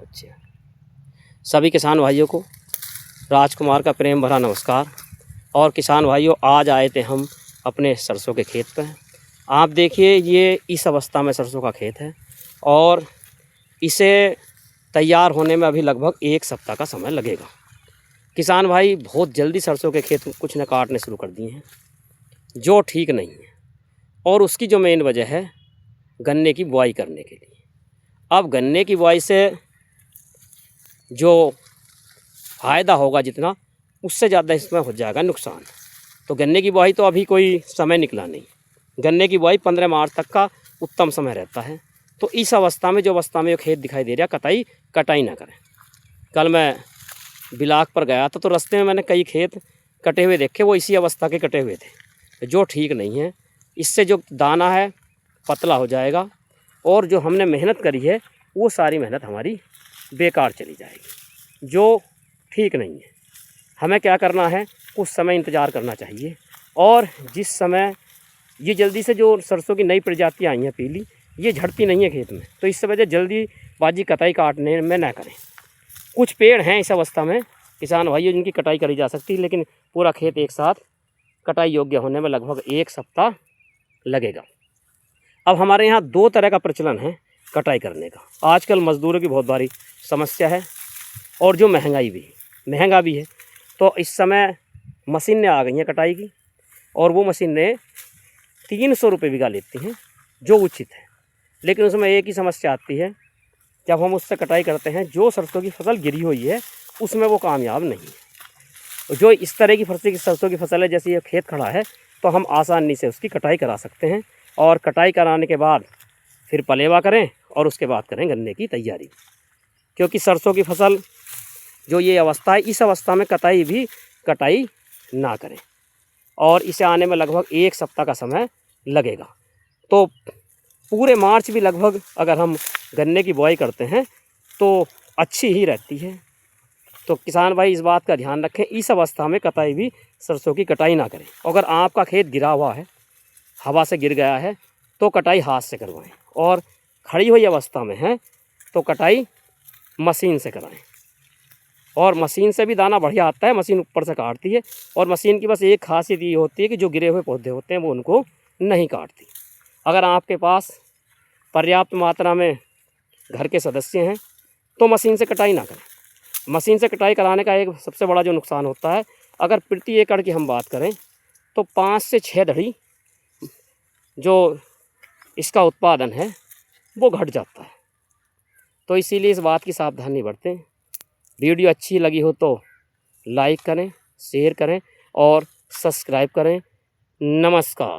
बच्चे। सभी किसान भाइयों को राजकुमार का प्रेम भरा नमस्कार। और किसान भाइयों, आज आए थे हम अपने सरसों के खेत पे। आप देखिए, ये इस अवस्था में सरसों का खेत है और इसे तैयार होने में अभी लगभग 1 सप्ताह का समय लगेगा। किसान भाई बहुत जल्दी सरसों के खेत कुछ न काटने शुरू कर दिए हैं, जो ठीक नहीं है। और उसकी जो मेन वजह है गन्ने की बुआई करने के लिए। अब गन्ने की बुआई से जो फ़ायदा होगा जितना, उससे ज़्यादा इसमें हो जाएगा नुकसान। तो गन्ने की बुआई तो अभी कोई समय निकला नहीं। गन्ने की बुआई 15 मार्च तक का उत्तम समय रहता है। तो इस अवस्था में, जो अवस्था में ये खेत दिखाई दे रहा है, कटाई ना करें। कल मैं बिलाक पर गया था तो रास्ते में मैंने कई खेत कटे हुए देखे, वो इसी अवस्था के कटे हुए थे, जो ठीक नहीं है। इससे जो दाना है पतला हो जाएगा और जो हमने मेहनत करी है वो सारी मेहनत हमारी बेकार चली जाएगी, जो ठीक नहीं है। हमें क्या करना है, कुछ समय इंतज़ार करना चाहिए। और जिस समय ये जल्दी से जो सरसों की नई प्रजातियाँ आई हैं पीली, ये झड़ती नहीं है खेत में, तो इस वजह जल्दीबाजी कटाई काटने में ना करें। कुछ पेड़ हैं इस अवस्था में किसान भाइयों जिनकी कटाई करी जा सकती है, लेकिन पूरा खेत एक साथ कटाई योग्य होने में लगभग 1 सप्ताह लगेगा। अब हमारे यहाँ 2 तरह का प्रचलन है कटाई करने का। आजकल मज़दूरों की बहुत भारी समस्या है और जो महंगा भी है। तो इस समय मशीनें आ गई हैं कटाई की, और वो मशीनें 300 रुपये बीघा लेती हैं, जो उचित है। लेकिन उसमें एक ही समस्या आती है, जब हम उससे कटाई करते हैं, जो सरसों की फसल गिरी हुई है उसमें वो कामयाब नहीं है। जो इस तरह की सरसों की फसल है, जैसे ये खेत खड़ा है, तो हम आसानी से उसकी कटाई करा सकते हैं। और कटाई कराने के बाद फिर पलेवा करें और उसके बाद करें गन्ने की तैयारी। क्योंकि सरसों की फसल जो ये अवस्था है, इस अवस्था में कटाई ना करें, और इसे आने में लगभग 1 सप्ताह का समय लगेगा। तो पूरे मार्च भी लगभग अगर हम गन्ने की बुआई करते हैं तो अच्छी ही रहती है। तो किसान भाई इस बात का ध्यान रखें, इस अवस्था में सरसों की कटाई ना करें। अगर आपका खेत गिरा हुआ है, हवा से गिर गया है, तो कटाई हाथ से करवाएं। और खड़ी हुई अवस्था में है तो कटाई मशीन से कराएं। और मशीन से भी दाना बढ़िया आता है, मशीन ऊपर से काटती है। और मशीन की बस एक खासियत ये होती है कि जो गिरे हुए पौधे होते हैं वो उनको नहीं काटती। अगर आपके पास पर्याप्त मात्रा में घर के सदस्य हैं तो मशीन से कटाई ना करें। मशीन से कटाई कराने का एक सबसे बड़ा जो नुकसान होता है, अगर प्रति एकड़ की हम बात करें तो 5 से 6 धड़ी जो इसका उत्पादन है वो घट जाता है। तो इसीलिए इस बात की सावधानी बरतें। वीडियो अच्छी लगी हो तो लाइक करें, शेयर करें और सब्सक्राइब करें। नमस्कार।